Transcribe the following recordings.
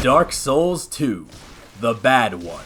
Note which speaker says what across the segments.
Speaker 1: Dark Souls 2, the bad one,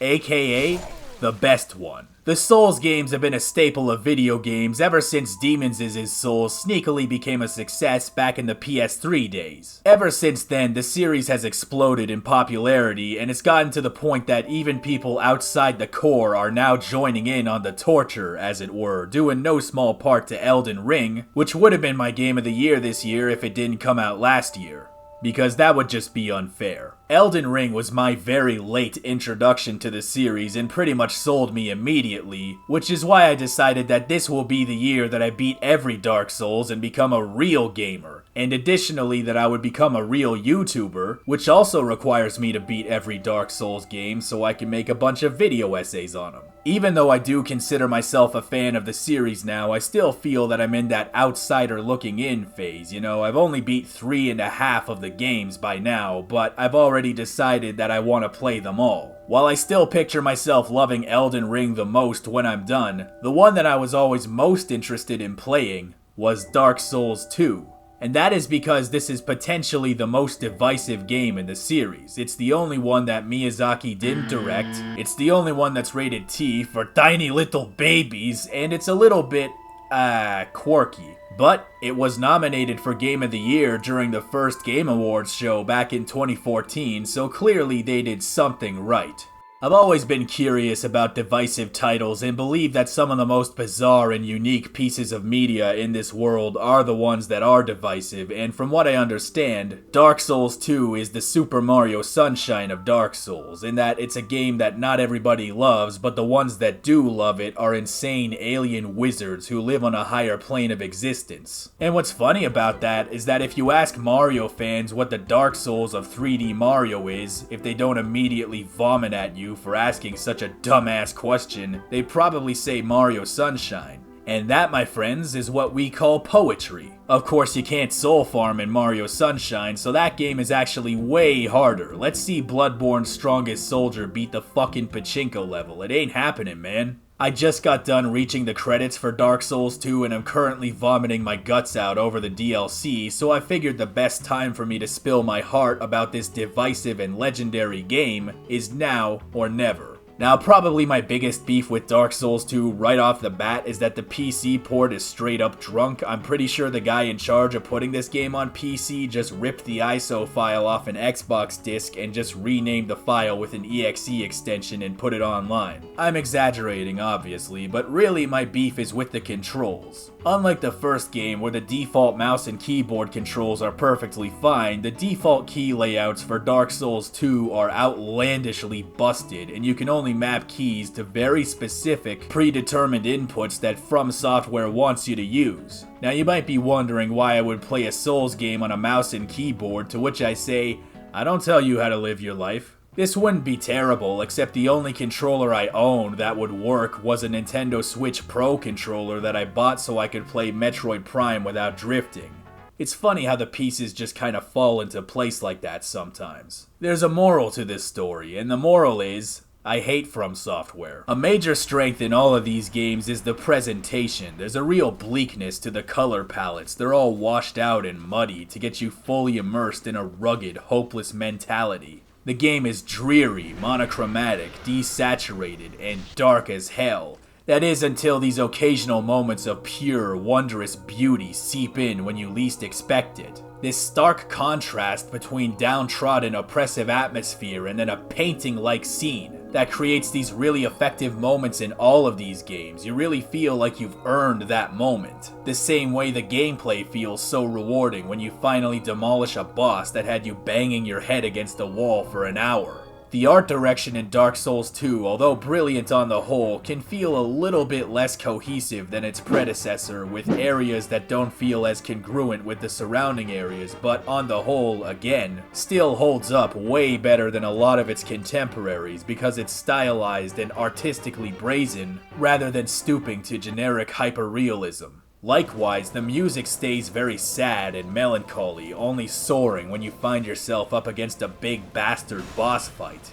Speaker 1: aka the best one. The Souls games have been a staple of video games ever since Demon's Souls sneakily became a success back in the PS3 days. Ever since then, the series has exploded in popularity, and it's gotten to the point that even people outside the core are now joining in on the torture, as it were, due in no small part to Elden Ring, which would have been my game of the year this year if it didn't come out last year. Because that would just be unfair. Elden Ring was my very late introduction to the series and pretty much sold me immediately, which is why I decided that this will be the year that I beat every Dark Souls and become a real gamer. And additionally that I would become a real YouTuber, which also requires me to beat every Dark Souls game so I can make a bunch of video essays on them. Even though I do consider myself a fan of the series now, I still feel that I'm in that outsider looking in phase, I've only beat 3.5 of the games by now, but I've already decided that I want to play them all. While I still picture myself loving Elden Ring the most when I'm done, the one that I was always most interested in playing was Dark Souls 2. And that is because this is potentially the most divisive game in the series. It's the only one that Miyazaki didn't direct, it's the only one that's rated T for tiny little babies, and it's a little bit, quirky. But it was nominated for Game of the Year during the first Game Awards show back in 2014, so clearly they did something right. I've always been curious about divisive titles and believe that some of the most bizarre and unique pieces of media in this world are the ones that are divisive, and from what I understand, Dark Souls 2 is the Super Mario Sunshine of Dark Souls, in that it's a game that not everybody loves, but the ones that do love it are insane alien wizards who live on a higher plane of existence. And what's funny about that is that if you ask Mario fans what the Dark Souls of 3D Mario is, if they don't immediately vomit at you for asking such a dumbass question, they probably say Mario Sunshine. And that, my friends, is what we call poetry. Of course, you can't soul farm in Mario Sunshine, so that game is actually way harder. Let's see Bloodborne's strongest soldier beat the fucking pachinko level. It ain't happening, man. I just got done reaching the credits for Dark Souls 2 and I'm currently vomiting my guts out over the DLC, so I figured the best time for me to spill my heart about this divisive and legendary game is now or never. Now, probably my biggest beef with Dark Souls 2 right off the bat is that the PC port is straight up drunk. I'm pretty sure the guy in charge of putting this game on PC just ripped the ISO file off an Xbox disc and just renamed the file with an exe extension and put it online. I'm exaggerating, obviously, but really my beef is with the controls. Unlike the first game, where the default mouse and keyboard controls are perfectly fine, the default key layouts for Dark Souls 2 are outlandishly busted, and you can only map keys to very specific, predetermined inputs that From Software wants you to use. Now you might be wondering why I would play a Souls game on a mouse and keyboard, to which I say, I don't tell you how to live your life. This wouldn't be terrible, except the only controller I owned that would work was a Nintendo Switch Pro controller that I bought so I could play Metroid Prime without drifting. It's funny how the pieces just kind of fall into place like that sometimes. There's a moral to this story, and the moral is, I hate From Software. A major strength in all of these games is the presentation. There's a real bleakness to the color palettes. They're all washed out and muddy to get you fully immersed in a rugged, hopeless mentality. The game is dreary, monochromatic, desaturated, and dark as hell. That is until these occasional moments of pure, wondrous beauty seep in when you least expect it. This stark contrast between downtrodden, oppressive atmosphere and then a painting-like scene that creates these really effective moments in all of these games. You really feel like you've earned that moment. The same way the gameplay feels so rewarding when you finally demolish a boss that had you banging your head against a wall for an hour. The art direction in Dark Souls 2, although brilliant on the whole, can feel a little bit less cohesive than its predecessor, with areas that don't feel as congruent with the surrounding areas, but on the whole, again, still holds up way better than a lot of its contemporaries because it's stylized and artistically brazen, rather than stooping to generic hyperrealism. Likewise, the music stays very sad and melancholy, only soaring when you find yourself up against a big bastard boss fight.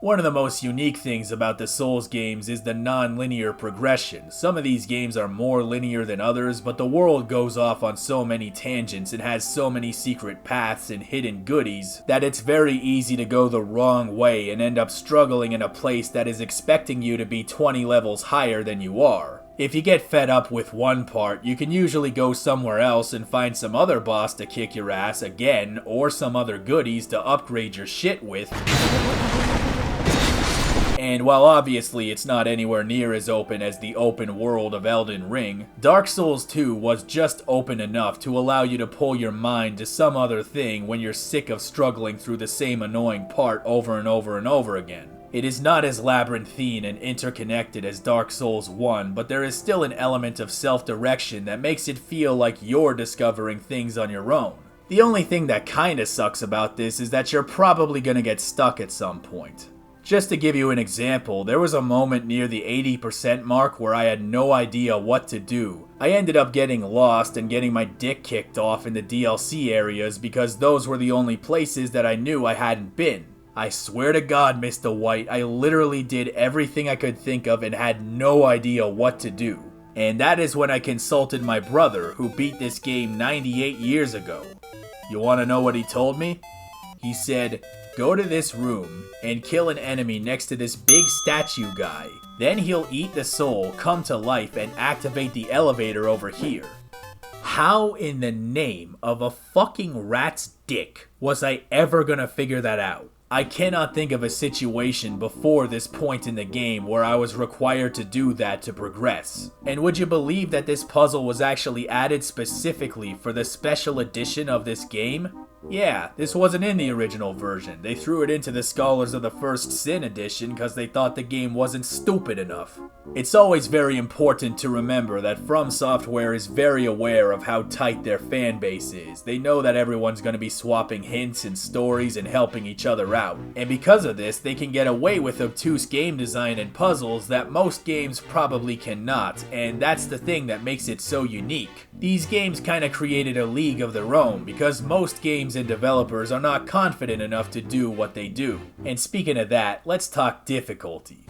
Speaker 1: One of the most unique things about the Souls games is the non-linear progression. Some of these games are more linear than others, but the world goes off on so many tangents and has so many secret paths and hidden goodies that it's very easy to go the wrong way and end up struggling in a place that is expecting you to be 20 levels higher than you are. If you get fed up with one part, you can usually go somewhere else and find some other boss to kick your ass again, or some other goodies to upgrade your shit with. And while obviously it's not anywhere near as open as the open world of Elden Ring, Dark Souls 2 was just open enough to allow you to pull your mind to some other thing when you're sick of struggling through the same annoying part over and over and over again. It is not as labyrinthine and interconnected as Dark Souls 1, but there is still an element of self-direction that makes it feel like you're discovering things on your own. The only thing that kinda sucks about this is that you're probably gonna get stuck at some point. Just to give you an example, there was a moment near the 80% mark where I had no idea what to do. I ended up getting lost and getting my dick kicked off in the DLC areas because those were the only places that I knew I hadn't been. I swear to God, Mr. White, I literally did everything I could think of and had no idea what to do. And that is when I consulted my brother, who beat this game 98 years ago. You wanna know what he told me? He said, "Go to this room and kill an enemy next to this big statue guy. Then he'll eat the soul, come to life, and activate the elevator over here." How in the name of a fucking rat's dick was I ever gonna figure that out? I cannot think of a situation before this point in the game where I was required to do that to progress. And would you believe that this puzzle was actually added specifically for the special edition of this game? Yeah, this wasn't in the original version. They threw it into the Scholars of the First Sin edition because they thought the game wasn't stupid enough. It's always very important to remember that From Software is very aware of how tight their fan base is. They know that everyone's going to be swapping hints and stories and helping each other out. And because of this, they can get away with obtuse game design and puzzles that most games probably cannot, and that's the thing that makes it so unique. These games kinda created a league of their own because most games and developers are not confident enough to do what they do. And speaking of that, let's talk difficulty.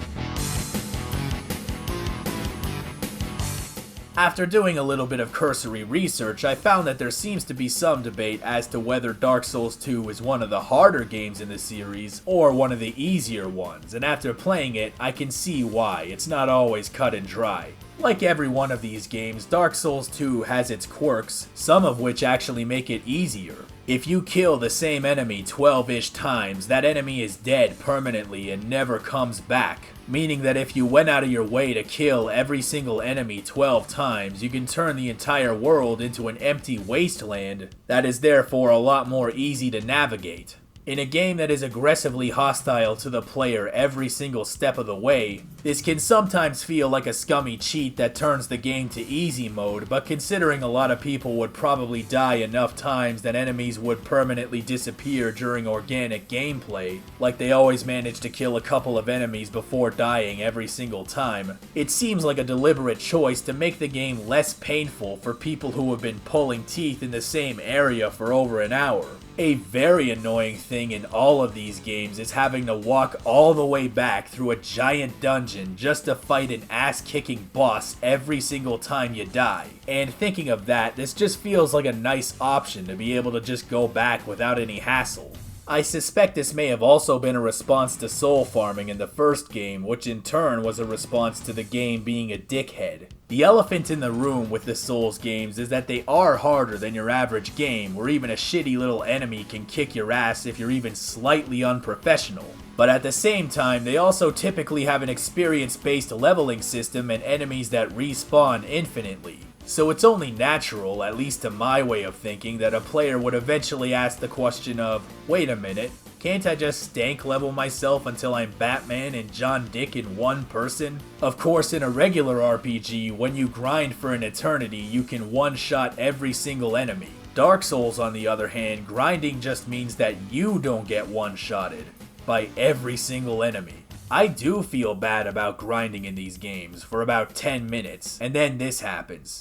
Speaker 1: After doing a little bit of cursory research, I found that there seems to be some debate as to whether Dark Souls 2 is one of the harder games in the series or one of the easier ones, and after playing it, I can see why. It's not always cut and dry. Like every one of these games, Dark Souls 2 has its quirks, some of which actually make it easier. If you kill the same enemy 12-ish times, that enemy is dead permanently and never comes back. Meaning that if you went out of your way to kill every single enemy 12 times, you can turn the entire world into an empty wasteland that is therefore a lot more easy to navigate. In a game that is aggressively hostile to the player every single step of the way, this can sometimes feel like a scummy cheat that turns the game to easy mode, but considering a lot of people would probably die enough times that enemies would permanently disappear during organic gameplay, like they always manage to kill a couple of enemies before dying every single time, it seems like a deliberate choice to make the game less painful for people who have been pulling teeth in the same area for over an hour. A very annoying thing in all of these games is having to walk all the way back through a giant dungeon just to fight an ass-kicking boss every single time you die. And thinking of that, this just feels like a nice option to be able to just go back without any hassle. I suspect this may have also been a response to soul farming in the first game, which in turn was a response to the game being a dickhead. The elephant in the room with the Souls games is that they are harder than your average game, where even a shitty little enemy can kick your ass if you're even slightly unprofessional. But at the same time, they also typically have an experience-based leveling system and enemies that respawn infinitely. So it's only natural, at least to my way of thinking, that a player would eventually ask the question of, wait a minute, can't I just stank level myself until I'm Batman and John Dick in one person? Of course, in a regular RPG, when you grind for an eternity, you can one-shot every single enemy. Dark Souls, on the other hand, grinding just means that you don't get one-shotted by every single enemy. I do feel bad about grinding in these games for about 10 minutes, and then this happens.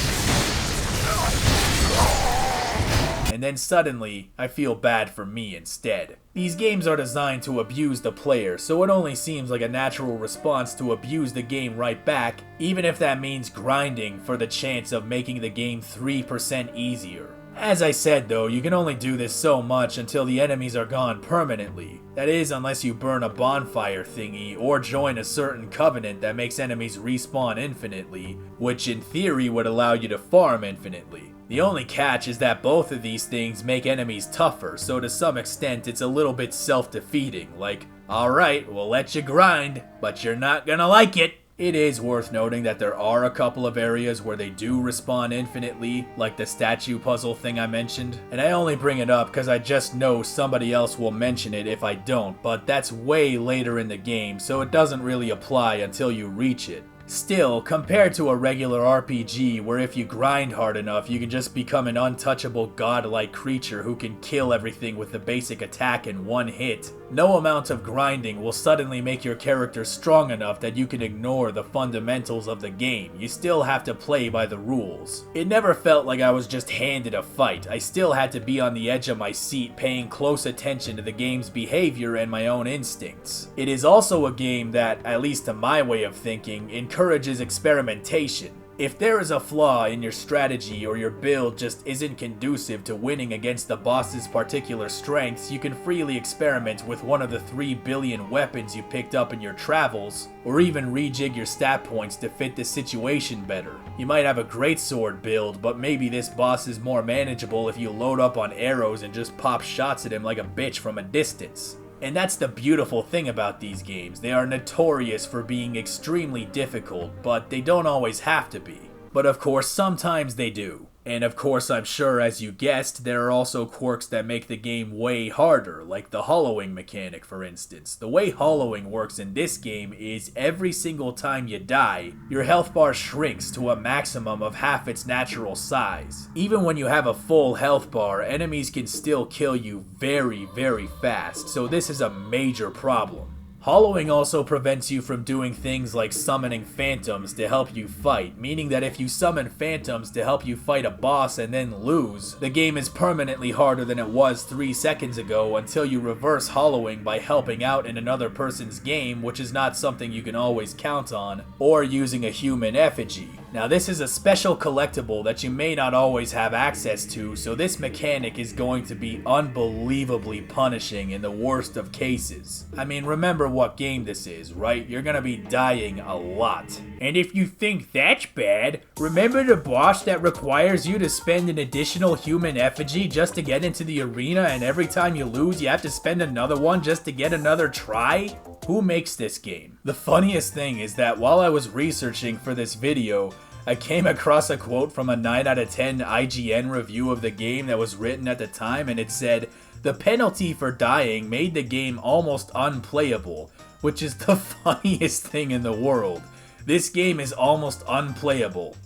Speaker 1: And and then suddenly I feel bad for me instead. These games are designed to abuse the player, so it only seems like a natural response to abuse the game right back, even if that means grinding for the chance of making the game 3% easier. As I said though, you can only do this so much until the enemies are gone permanently. That is, unless you burn a bonfire thingy or join a certain covenant that makes enemies respawn infinitely, which in theory would allow you to farm infinitely. The only catch is that both of these things make enemies tougher, so to some extent it's a little bit self-defeating, like, alright, we'll let you grind, but you're not gonna like it. It is worth noting that there are a couple of areas where they do respawn infinitely, like the statue puzzle thing I mentioned, and I only bring it up because I just know somebody else will mention it if I don't, but that's way later in the game, so it doesn't really apply until you reach it. Still, compared to a regular RPG where if you grind hard enough you can just become an untouchable godlike creature who can kill everything with the basic attack in one hit, no amount of grinding will suddenly make your character strong enough that you can ignore the fundamentals of the game. You still have to play by the rules. It never felt like I was just handed a fight. I still had to be on the edge of my seat paying close attention to the game's behavior and my own instincts. It is also a game that, at least to my way of thinking, encourages experimentation. If there is a flaw in your strategy or your build just isn't conducive to winning against the boss's particular strengths, you can freely experiment with one of the 3 billion weapons you picked up in your travels, or even rejig your stat points to fit the situation better. You might have a greatsword build, but maybe this boss is more manageable if you load up on arrows and just pop shots at him like a bitch from a distance. And that's the beautiful thing about these games. They are notorious for being extremely difficult, but they don't always have to be. But of course, sometimes they do. And of course, I'm sure as you guessed, there are also quirks that make the game way harder, like the hollowing mechanic for instance. The way hollowing works in this game is every single time you die, your health bar shrinks to a maximum of half its natural size. Even when you have a full health bar, enemies can still kill you very, very fast, so this is a major problem. Hollowing also prevents you from doing things like summoning phantoms to help you fight, meaning that if you summon phantoms to help you fight a boss and then lose, the game is permanently harder than it was 3 seconds ago until you reverse hollowing by helping out in another person's game, which is not something you can always count on, or using a human effigy. Now this is a special collectible that you may not always have access to, so this mechanic is going to be unbelievably punishing in the worst of cases. I mean, remember what game this is, right? You're gonna be dying a lot. And if you think that's bad, remember the boss that requires you to spend an additional human effigy just to get into the arena, and every time you lose you have to spend another one just to get another try? Who makes this game? The funniest thing is that while I was researching for this video, I came across a quote from a 9 out of 10 IGN review of the game that was written at the time, and it said, "The penalty for dying made the game almost unplayable," which is the funniest thing in the world. This game is almost unplayable.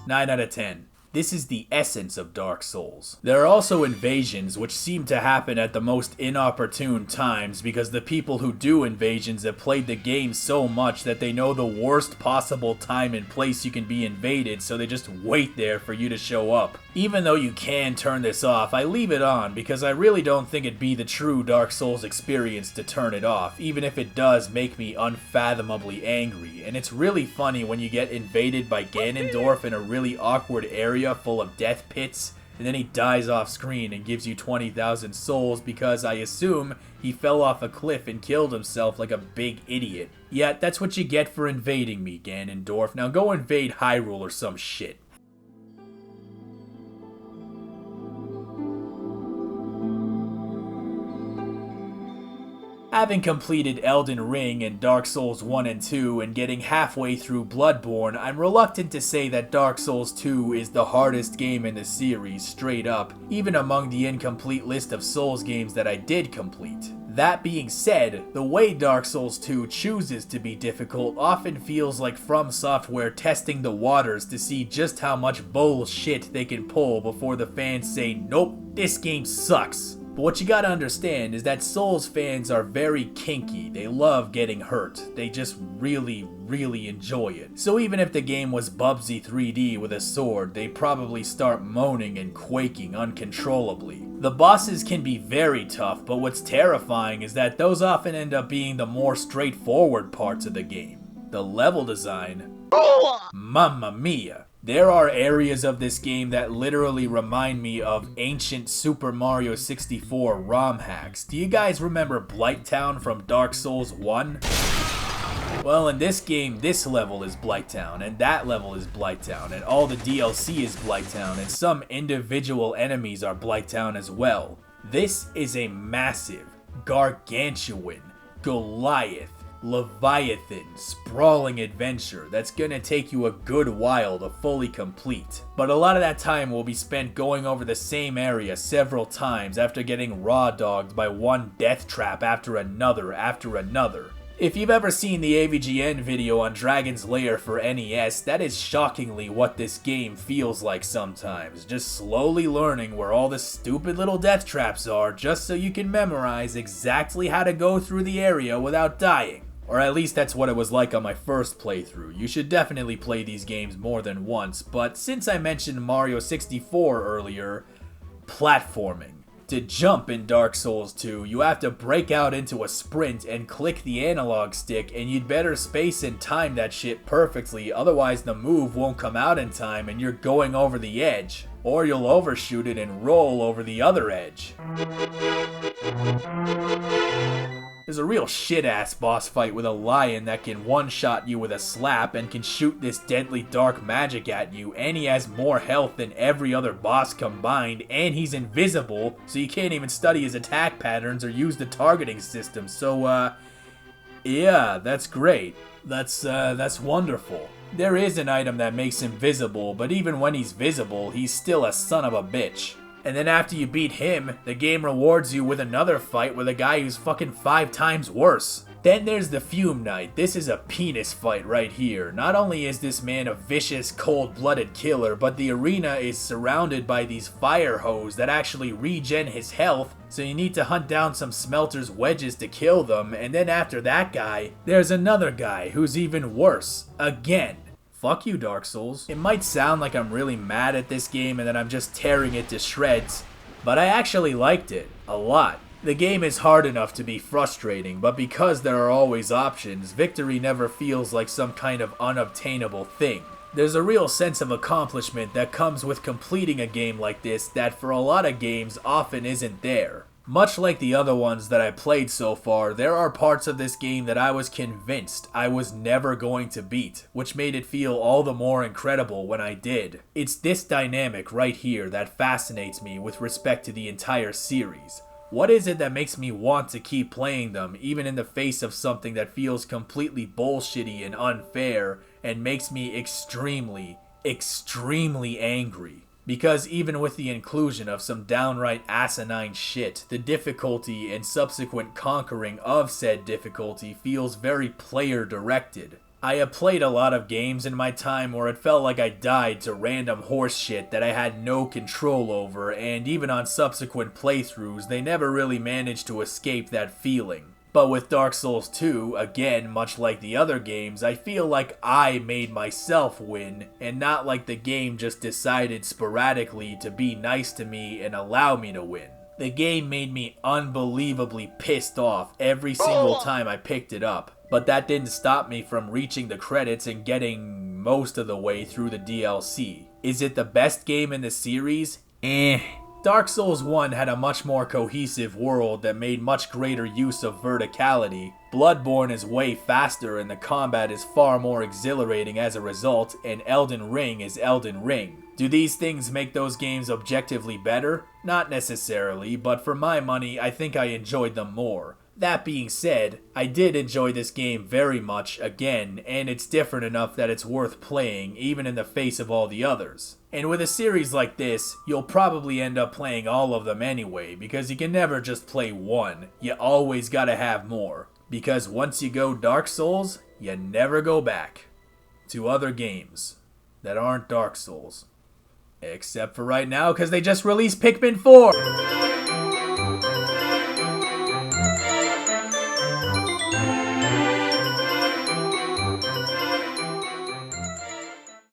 Speaker 1: 9 out of 10. This is the essence of Dark Souls. There are also invasions, which seem to happen at the most inopportune times because the people who do invasions have played the game so much that they know the worst possible time and place you can be invaded, so they just wait there for you to show up. Even though you can turn this off, I leave it on because I really don't think it'd be the true Dark Souls experience to turn it off, even if it does make me unfathomably angry. And it's really funny when you get invaded by Ganondorf in a really awkward area full of death pits, and then he dies off screen and gives you 20,000 souls because I assume he fell off a cliff and killed himself like a big idiot. Yeah, that's what you get for invading me, Ganondorf. Now go invade Hyrule or some shit. Having completed Elden Ring and Dark Souls 1 and 2 and getting halfway through Bloodborne, I'm reluctant to say that Dark Souls 2 is the hardest game in the series, straight up, even among the incomplete list of Souls games that I did complete. That being said, the way Dark Souls 2 chooses to be difficult often feels like From Software testing the waters to see just how much bullshit they can pull before the fans say, "Nope, this game sucks." But what you gotta understand is that Souls fans are very kinky. They love getting hurt. They just really enjoy it. So even if the game was Bubsy 3D with a sword, they'd probably start moaning and quaking uncontrollably. The bosses can be very tough, but what's terrifying is that those often end up being the more straightforward parts of the game. The level design, mamma mia. There are areas of this game that literally remind me of ancient Super Mario 64 ROM hacks. Do you guys remember Blighttown from Dark Souls 1? Well, in this game, this level is Blighttown, and that level is Blighttown, and all the DLC is Blighttown, and some individual enemies are Blighttown as well. This is a massive, gargantuan, Goliath, Leviathan, sprawling adventure that's gonna take you a good while to fully complete. But a lot of that time will be spent going over the same area several times after getting raw dogged by one death trap after another. If you've ever seen the AVGN video on Dragon's Lair for NES, that is shockingly what this game feels like sometimes. Just slowly learning where all the stupid little death traps are just so you can memorize exactly how to go through the area without dying. Or at least that's what it was like on my first playthrough. You should definitely play these games more than once, but since I mentioned Mario 64 earlier, platforming. To jump in Dark Souls 2, you have to break out into a sprint and click the analog stick, and you'd better space and time that shit perfectly, otherwise the move won't come out in time and you're going over the edge. Or you'll overshoot it and roll over the other edge. There's a real shit-ass boss fight with a lion that can one-shot you with a slap and can shoot this deadly dark magic at you, and he has more health than every other boss combined, and he's invisible, so you can't even study his attack patterns or use the targeting system, so, yeah, that's great. That's wonderful. There is an item that makes him visible, but even when he's visible, he's still a son of a bitch. And then after you beat him, the game rewards you with another fight with a guy who's fucking 5 times worse. Then there's the Fume Knight. This is a penis fight right here. Not only is this man a vicious, cold-blooded killer, but the arena is surrounded by these fire hose that actually regen his health, so you need to hunt down some smelter's wedges to kill them, and then after that guy, there's another guy who's even worse. Again. Fuck you, Dark Souls. It might sound like I'm really mad at this game and that I'm just tearing it to shreds, but I actually liked it. A lot. The game is hard enough to be frustrating, but because there are always options, victory never feels like some kind of unobtainable thing. There's a real sense of accomplishment that comes with completing a game like this that for a lot of games often isn't there. Much like the other ones that I played so far, there are parts of this game that I was convinced I was never going to beat, which made it feel all the more incredible when I did. It's this dynamic right here that fascinates me with respect to the entire series. What is it that makes me want to keep playing them, even in the face of something that feels completely bullshitty and unfair, and makes me extremely angry? Because even with the inclusion of some downright asinine shit, the difficulty and subsequent conquering of said difficulty feels very player-directed. I have played a lot of games in my time where it felt like I died to random horse shit that I had no control over, and even on subsequent playthroughs, they never really managed to escape that feeling. But with Dark Souls 2, again, much like the other games, I feel like I made myself win, and not like the game just decided sporadically to be nice to me and allow me to win. The game made me unbelievably pissed off every single time I picked it up, but that didn't stop me from reaching the credits and getting most of the way through the DLC. Is it the best game in the series? Dark Souls 1 had a much more cohesive world that made much greater use of verticality. Bloodborne is way faster and the combat is far more exhilarating as a result, and Elden Ring is Elden Ring. Do these things make those games objectively better? Not necessarily, but for my money, I think I enjoyed them more. That being said, I did enjoy this game very much again, and it's different enough that it's worth playing even in the face of all the others. And with a series like this, you'll probably end up playing all of them anyway, because you can never just play one. You always gotta have more. Because once you go Dark Souls, you never go back to other games that aren't Dark Souls. Except for right now, because they just released Pikmin 4!